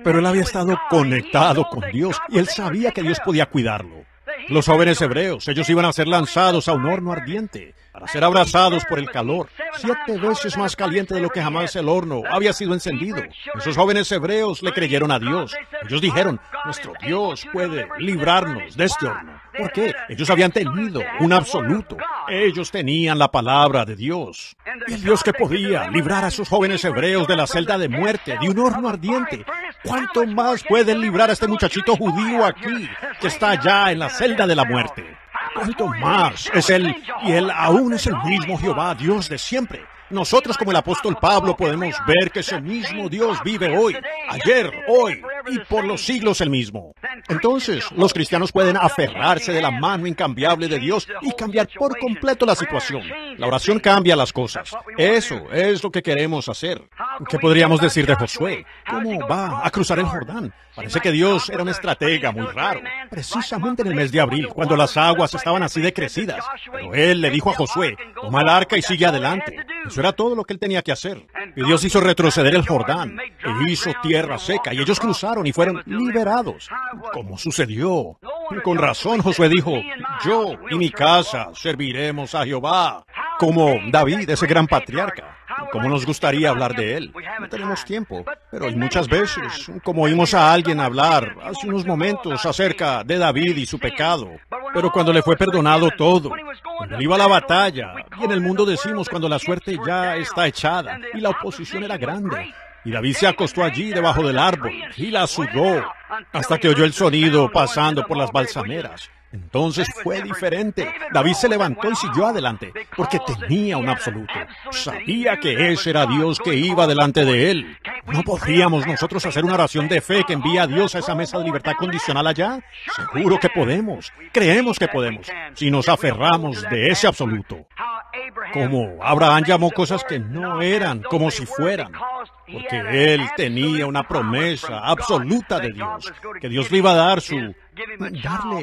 Pero él había estado conectado con Dios y él sabía que Dios podía cuidarlo. Los jóvenes hebreos, ellos iban a ser lanzados a un horno ardiente para ser abrazados por el calor, 7 veces más caliente de lo que jamás el horno había sido encendido. Esos jóvenes hebreos le creyeron a Dios. Ellos dijeron, nuestro Dios puede librarnos de este horno. ¿Por qué? Ellos habían tenido un absoluto. Ellos tenían la palabra de Dios. Y el Dios que podía librar a esos jóvenes hebreos de la celda de muerte, de un horno ardiente, ¿cuánto más puede librar a este muchachito judío aquí, que está allá en la celda de la muerte? ¿Cuánto más es Él? Y Él aún es el mismo Jehová, Dios de siempre. Nosotros como el apóstol Pablo podemos ver que ese mismo Dios vive hoy, ayer, hoy y por los siglos el mismo. Entonces, los cristianos pueden aferrarse de la mano incambiable de Dios y cambiar por completo la situación. La oración cambia las cosas. Eso es lo que queremos hacer. ¿Qué podríamos decir de Josué? ¿Cómo va a cruzar el Jordán? Parece que Dios era un estratega muy raro. Precisamente en el mes de abril, cuando las aguas estaban así de crecidas. Pero Él le dijo a Josué, toma el arca y sigue adelante. Eso era todo lo que él tenía que hacer. Y Dios hizo retroceder el Jordán, e hizo tierra seca, y ellos cruzaron y fueron liberados. ¿Cómo sucedió? Y con razón Josué dijo, yo y mi casa serviremos a Jehová. Como David, ese gran patriarca. Como nos gustaría hablar de él. No tenemos tiempo, pero hay muchas veces, como oímos a alguien hablar hace unos momentos acerca de David y su pecado. Pero cuando le fue perdonado todo, cuando él iba a la batalla, y en el mundo decimos cuando la suerte ya está echada, y la oposición era grande, y David se acostó allí debajo del árbol, y la sudó, hasta que oyó el sonido pasando por las balsameras. Entonces fue diferente. David se levantó y siguió adelante, porque tenía un absoluto. Sabía que ese era Dios que iba delante de él. ¿No podríamos nosotros hacer una oración de fe que envía a Dios a esa mesa de libertad condicional allá? Seguro que podemos. Creemos que podemos, si nos aferramos de ese absoluto. Como Abraham llamó cosas que no eran como si fueran, porque él tenía una promesa absoluta de Dios, que Dios le iba a darle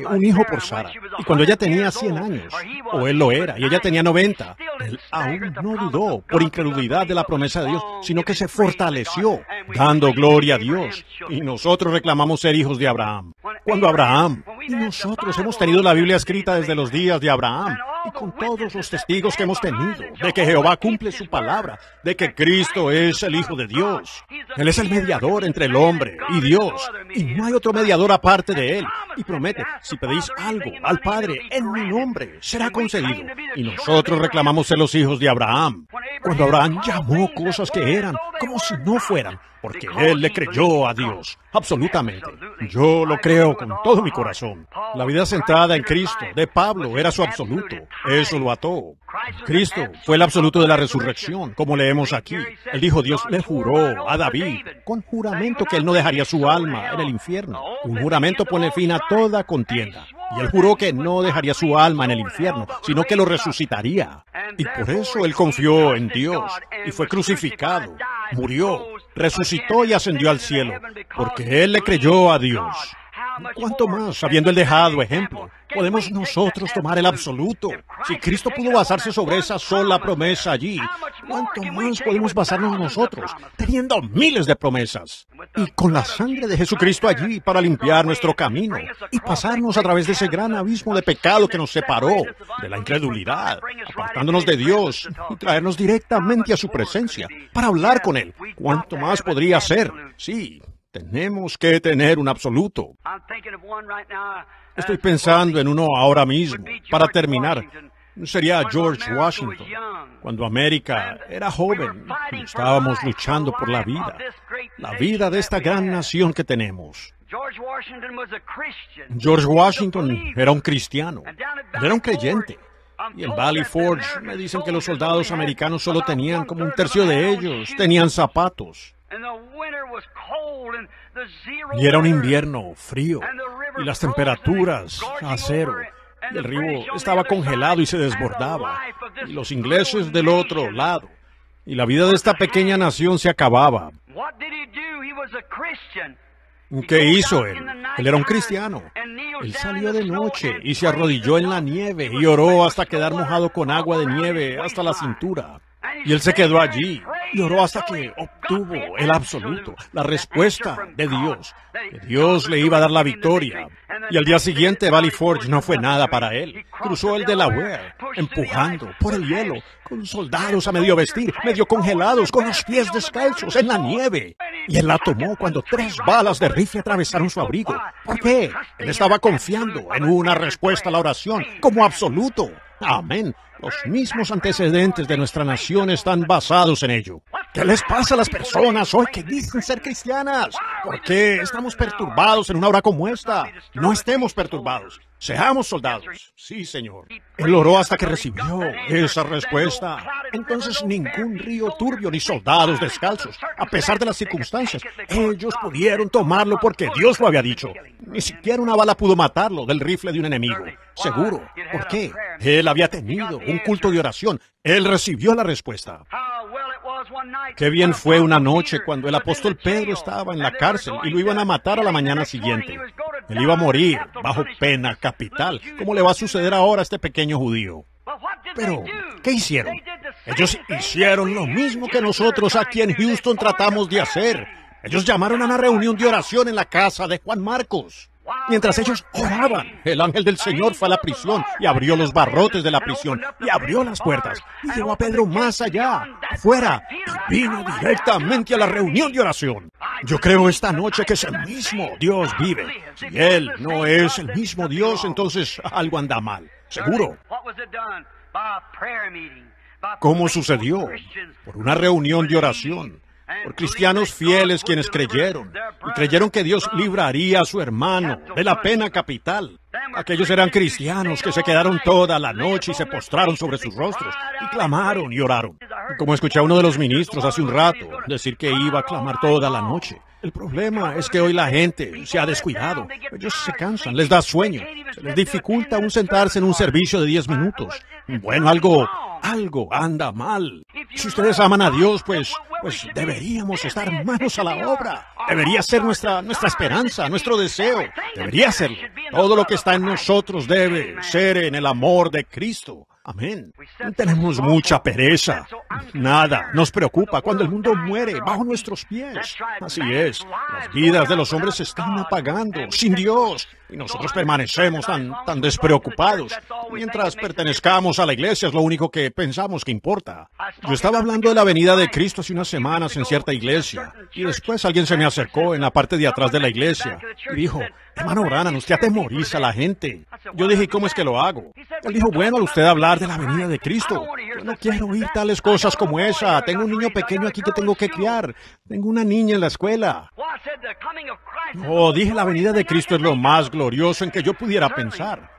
un hijo por Sara. Y cuando ella tenía 100 años, o él lo era, y ella tenía 90, él aún no dudó por incredulidad de la promesa de Dios, sino que se fortaleció, dando gloria a Dios. Y nosotros reclamamos ser hijos de Abraham. cuando Abraham, y nosotros hemos tenido la Biblia escrita desde los días de Abraham, y con todos los testigos que hemos tenido, de que Jehová cumple su palabra, de que Cristo es el Hijo de Dios. Él es el mediador entre el hombre y Dios, y no hay otro mediador aparte de Él. Y promete, si pedís algo al Padre en mi nombre, será concedido. Y nosotros reclamamos ser los hijos de Abraham. Cuando Abraham llamó cosas que eran como si no fueran, porque él le creyó a Dios, absolutamente. Yo lo creo con todo mi corazón. La vida centrada en Cristo de Pablo era su absoluto. Eso lo ató. Cristo fue el absoluto de la resurrección, como leemos aquí. Él dijo, Dios le juró a David, con juramento, que él no dejaría su alma en el infierno. Un juramento pone fin a toda contienda. Y él juró que no dejaría su alma en el infierno, sino que lo resucitaría. Y por eso él confió en Dios y fue crucificado, murió, resucitó y ascendió al cielo, porque él le creyó a Dios. ¿Cuánto más, habiendo él dejado ejemplo, podemos nosotros tomar el absoluto? Si Cristo pudo basarse sobre esa sola promesa allí, ¿cuánto más podemos basarnos nosotros, teniendo miles de promesas? Y con la sangre de Jesucristo allí para limpiar nuestro camino y pasarnos a través de ese gran abismo de pecado que nos separó de la incredulidad, apartándonos de Dios y traernos directamente a su presencia para hablar con Él. ¿Cuánto más podría ser? Sí. Tenemos que tener un absoluto. Estoy pensando en uno ahora mismo. Para terminar, sería George Washington. Cuando América era joven, y estábamos luchando por la vida de esta gran nación que tenemos. George Washington era un cristiano, él era un creyente. Y en Valley Forge me dicen que los soldados americanos solo tenían como un tercio de ellos, tenían zapatos. Y era un invierno frío, y las temperaturas a cero, y el río estaba congelado y se desbordaba, y los ingleses del otro lado, y la vida de esta pequeña nación se acababa. ¿Qué hizo él? Él era un cristiano. Él salió de noche y se arrodilló en la nieve y oró hasta quedar mojado con agua de nieve hasta la cintura. Y él se quedó allí y oró hasta que obtuvo el absoluto, la respuesta de Dios, que Dios le iba a dar la victoria. Y al día siguiente Valley Forge no fue nada para él. Cruzó el Delaware, empujando por el hielo, con soldados a medio vestir, medio congelados, con los pies descalzos en la nieve. Y él la tomó cuando 3 balas de rifle atravesaron su abrigo. ¿Por qué? Él estaba confiando en una respuesta a la oración como absoluto. Amén. Los mismos antecedentes de nuestra nación están basados en ello. ¿Qué les pasa a las personas hoy que dicen ser cristianas? ¿Por qué estamos perturbados en una hora como esta? No estemos perturbados. Seamos soldados. Sí, Señor. Él oró hasta que recibió esa respuesta. Entonces ningún río turbio ni soldados descalzos, a pesar de las circunstancias, ellos pudieron tomarlo porque Dios lo había dicho. Ni siquiera una bala pudo matarlo del rifle de un enemigo. Seguro. ¿Por qué? Él había tenido un culto de oración. Él recibió la respuesta. Qué bien fue una noche cuando el apóstol Pedro estaba en la cárcel y lo iban a matar a la mañana siguiente. Él iba a morir bajo pena capital, como le va a suceder ahora a este pequeño judío. Pero, ¿qué hicieron? Ellos hicieron lo mismo que nosotros aquí en Houston tratamos de hacer. Ellos llamaron a una reunión de oración en la casa de Juan Marcos. Mientras ellos oraban, el ángel del Señor fue a la prisión y abrió los barrotes de la prisión y abrió las puertas y llevó a Pedro más allá, afuera, y vino directamente a la reunión de oración. Yo creo esta noche que es el mismo Dios vive. Si Él no es el mismo Dios, entonces algo anda mal, seguro. ¿Cómo sucedió? Por una reunión de oración. Por cristianos fieles quienes creyeron, y creyeron que Dios libraría a su hermano de la pena capital. Aquellos eran cristianos que se quedaron toda la noche y se postraron sobre sus rostros, y clamaron y oraron. Como escuché a uno de los ministros hace un rato decir que iba a clamar toda la noche. El problema es que hoy la gente se ha descuidado. Ellos se cansan, les da sueño, se les dificulta aún sentarse en un servicio de 10 minutos. Bueno, algo anda mal. Si ustedes aman a Dios, pues deberíamos estar manos a la obra. Debería ser nuestra esperanza, nuestro deseo. Debería serlo. Todo lo que está en nosotros debe ser en el amor de Cristo. Amén. Tenemos mucha pereza. Nada nos preocupa cuando el mundo muere bajo nuestros pies. Así es. Las vidas de los hombres se están apagando sin Dios. Y nosotros permanecemos tan despreocupados. Mientras pertenezcamos a la iglesia es lo único que pensamos que importa. Yo estaba hablando de la venida de Cristo hace unas semanas en cierta iglesia. Y después alguien se me acercó en la parte de atrás de la iglesia y dijo, hermano Branham, usted atemoriza a la gente. Yo dije, ¿cómo es que lo hago? Él dijo, bueno, al usted hablar de la venida de Cristo, yo no quiero oír tales cosas como esa. Tengo un niño pequeño aquí que tengo que criar. Tengo una niña en la escuela. Oh, dije, la venida de Cristo es lo más glorioso en que yo pudiera pensar.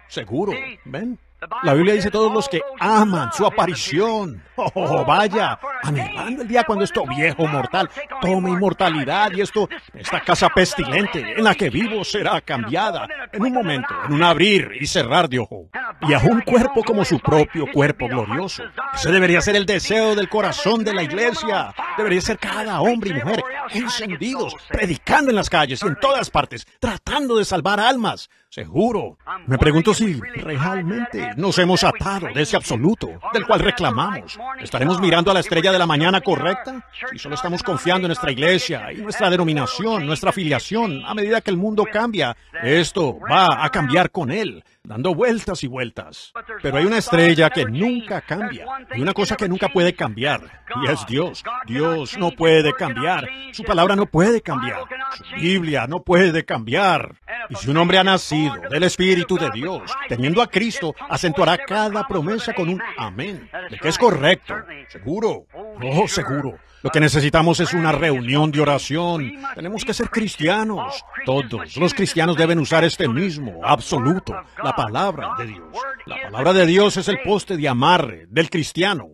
Seguro, ¿ven? La Biblia dice todos los que aman su aparición. Oh, vaya, anhelando el día cuando esto viejo mortal tome inmortalidad y esta casa pestilente en la que vivo será cambiada en un momento, en un abrir y cerrar de ojo. Y a un cuerpo como su propio cuerpo glorioso. Ese debería ser el deseo del corazón de la iglesia. Debería ser cada hombre y mujer encendidos, predicando en las calles y en todas partes, tratando de salvar almas. Seguro. Me pregunto si realmente nos hemos atado de ese absoluto del cual reclamamos. ¿Estaremos mirando a la estrella de la mañana correcta? Si solo estamos confiando en nuestra iglesia y nuestra denominación, nuestra afiliación, a medida que el mundo cambia, esto va a cambiar con él, dando vueltas y vueltas. Pero hay una estrella que nunca cambia, y una cosa que nunca puede cambiar, y es Dios. Dios no puede cambiar, su palabra no puede cambiar, su Biblia no puede cambiar. Y si un hombre ha nacido del Espíritu de Dios, teniendo a Cristo, acentuará cada promesa con un amén, de que es correcto, seguro, oh, seguro. Lo que necesitamos es una reunión de oración. Tenemos que ser cristianos. Todos los cristianos deben usar este mismo, absoluto, la palabra de Dios. La palabra de Dios es el poste de amarre del cristiano.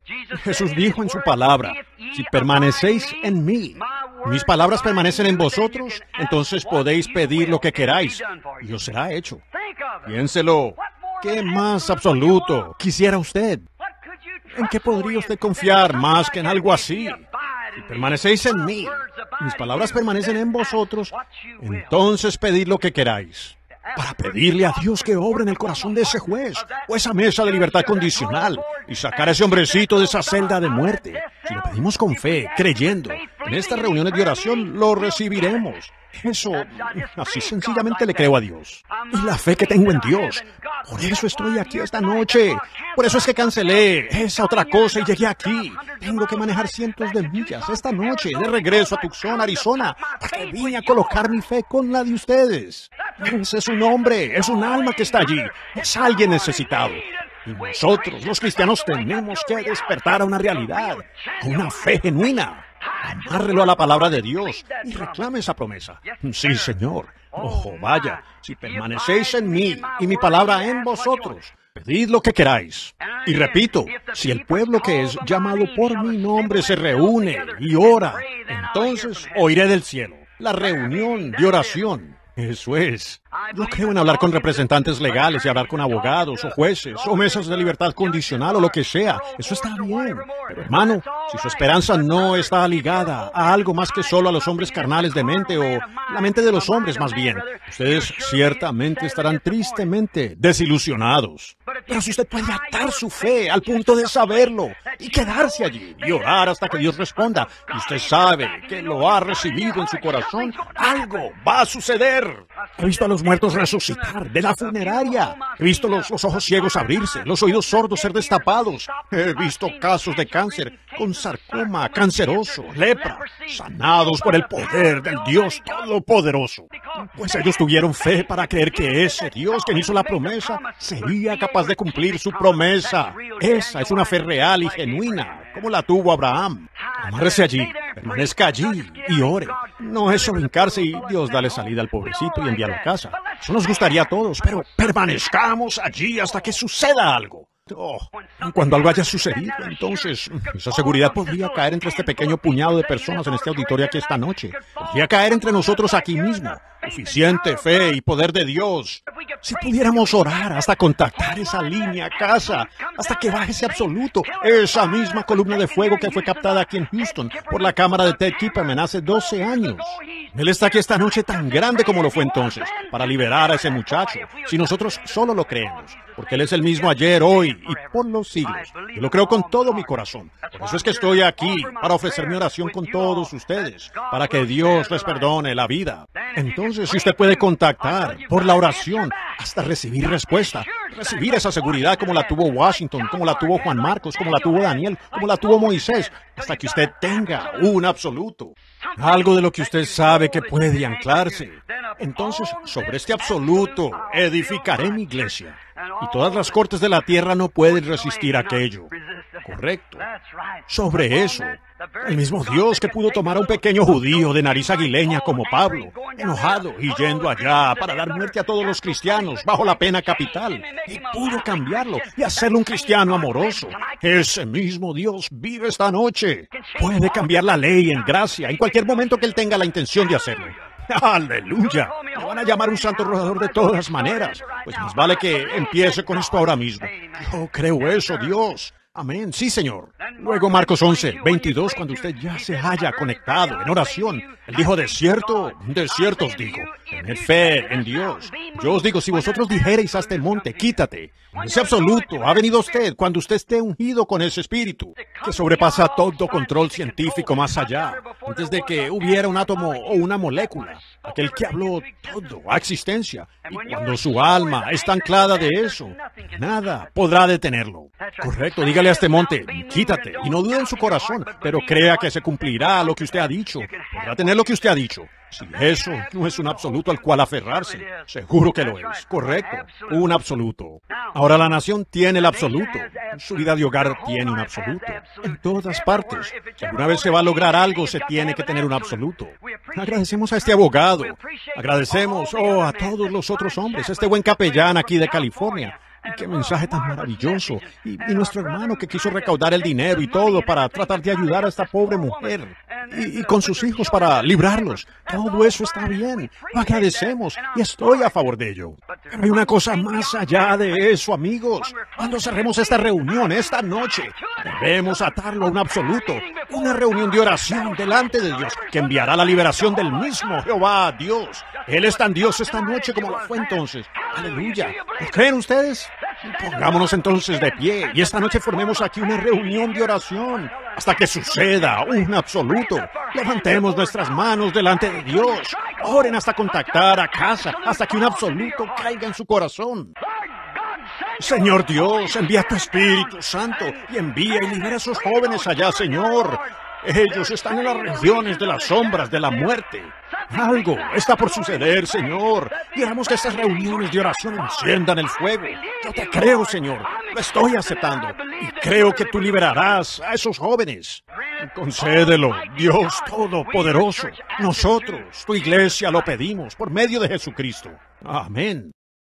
Jesús dijo en su palabra, si permanecéis en mí, mis palabras permanecen en vosotros, entonces podéis pedir lo que queráis y os será hecho. Piénselo. ¿Qué más absoluto quisiera usted? ¿En qué podría usted confiar más que en algo así? Si permanecéis en mí, mis palabras permanecen en vosotros, entonces pedid lo que queráis. Para pedirle a Dios que obre en el corazón de ese juez, o esa mesa de libertad condicional, y sacar a ese hombrecito de esa celda de muerte. Si lo pedimos con fe, creyendo, en estas reuniones de oración lo recibiremos. Eso, así sencillamente le creo a Dios. Y la fe que tengo en Dios. Por eso estoy aquí esta noche. Por eso es que cancelé esa otra cosa y llegué aquí. Tengo que manejar cientos de millas esta noche de regreso a Tucson, Arizona, para que vine a colocar mi fe con la de ustedes. Ese es un hombre, es un alma que está allí. Es alguien necesitado. Y nosotros, los cristianos, tenemos que despertar a una realidad, a una fe genuina. Amárrelo a la palabra de Dios y reclame esa promesa. Sí, Señor. Ojo, vaya, si permanecéis en mí y mi palabra en vosotros, pedid lo que queráis. Y repito, si el pueblo que es llamado por mi nombre se reúne y ora, entonces oiré del cielo. La reunión de oración. Eso es. Yo creo en hablar con representantes legales y hablar con abogados o jueces o mesas de libertad condicional o lo que sea. Eso está bien. Pero hermano, si su esperanza no está ligada a algo más que solo a los hombres carnales de mente o la mente de los hombres más bien, ustedes ciertamente estarán tristemente desilusionados. Pero si usted puede atar su fe al punto de saberlo y quedarse allí y orar hasta que Dios responda, y usted sabe que lo ha recibido en su corazón, algo va a suceder. He visto a los muertos resucitar de la funeraria. He visto los ojos ciegos abrirse, los oídos sordos ser destapados. He visto casos de cáncer con sarcoma canceroso, lepra, sanados por el poder del Dios Todopoderoso. Pues ellos tuvieron fe para creer que ese Dios que hizo la promesa sería capaz de cumplir su promesa. Esa es una fe real y genuina, como la tuvo Abraham. Amárrese allí, permanezca allí y ore. No es solo hincarse y Dios dale salida al pobrecito y enviarlo a casa. Eso nos gustaría a todos, pero permanezcamos allí hasta que suceda algo. Oh, cuando algo haya sucedido, entonces esa seguridad podría caer entre este pequeño puñado de personas en este auditorio aquí esta noche. Podría caer entre nosotros aquí mismo. Suficiente fe y poder de Dios. Si pudiéramos orar hasta contactar esa línea a casa, hasta que baje ese absoluto, esa misma columna de fuego que fue captada aquí en Houston por la cámara de Ted Kipperman hace 12 años. Él está aquí esta noche tan grande como lo fue entonces, para liberar a ese muchacho, si nosotros solo lo creemos, porque Él es el mismo ayer, hoy y por los siglos. Yo lo creo con todo mi corazón. Por eso es que estoy aquí, para ofrecer mi oración con todos ustedes, para que Dios les perdone la vida. Entonces, si usted puede contactar por la oración hasta recibir respuesta, recibir esa seguridad como la tuvo Washington, como la tuvo Juan Marcos, como la tuvo Daniel, como la tuvo Moisés, hasta que usted tenga un absoluto, algo de lo que usted sabe que puede anclarse. Entonces, sobre este absoluto edificaré mi iglesia, y todas las cortes de la tierra no pueden resistir aquello. Correcto. Sobre eso, el mismo Dios que pudo tomar a un pequeño judío de nariz aguileña como Pablo, enojado y yendo allá para dar muerte a todos los cristianos bajo la pena capital, y pudo cambiarlo y hacerlo un cristiano amoroso. Ese mismo Dios vive esta noche. Puede cambiar la ley en gracia en cualquier momento que Él tenga la intención de hacerlo. ¡Aleluya! Me van a llamar un santo rogador de todas maneras. Pues más vale que empiece con esto ahora mismo. Yo creo eso, Dios. Amén. Sí, Señor. Luego Marcos 11:22, cuando usted ya se haya conectado en oración, Él dijo, de cierto os digo, tened fe en Dios. Yo os digo, si vosotros dijereis a este monte, quítate, ese absoluto ha venido a usted cuando usted esté ungido con ese espíritu, que sobrepasa todo control científico más allá, antes de que hubiera un átomo o una molécula, aquel que habló todo a existencia, y cuando su alma está anclada de eso, nada podrá detenerlo. Correcto, dígale a este monte, quítate, y no dude en su corazón, pero crea que se cumplirá lo que usted ha dicho, podrá tener lo que usted ha dicho. Si eso no es un absoluto al cual aferrarse, seguro que lo es. Correcto, un absoluto. Ahora la nación tiene el absoluto. Su vida de hogar tiene un absoluto. En todas partes. Si alguna vez se va a lograr algo, se tiene que tener un absoluto. Agradecemos a este abogado. Agradecemos, a todos los otros hombres, a este buen capellán aquí de California. Y qué mensaje tan maravilloso. Y nuestro hermano que quiso recaudar el dinero y todo para tratar de ayudar a esta pobre mujer. Y con sus hijos para librarlos. Todo eso está bien. Lo agradecemos y estoy a favor de ello. Pero hay una cosa más allá de eso, amigos. Cuando cerremos esta reunión esta noche, debemos atarlo a un absoluto. Una reunión de oración delante de Dios que enviará la liberación del mismo Jehová Dios. Él es tan Dios esta noche como lo fue entonces. Aleluya. ¿Lo creen ustedes? Pongámonos entonces de pie y esta noche formemos aquí una reunión de oración hasta que suceda un absoluto. Levantemos nuestras manos delante de Dios. Oren hasta contactar a casa, hasta que un absoluto caiga en su corazón. Señor Dios, envía tu Espíritu Santo y envía y libera a esos jóvenes allá, Señor. Ellos están en las regiones de las sombras de la muerte. Algo está por suceder, Señor. Queremos que estas reuniones de oración enciendan el fuego. Yo te creo, Señor. Lo estoy aceptando. Y creo que tú liberarás a esos jóvenes. Concédelo, Dios Todopoderoso. Nosotros, tu iglesia, lo pedimos por medio de Jesucristo. Amén.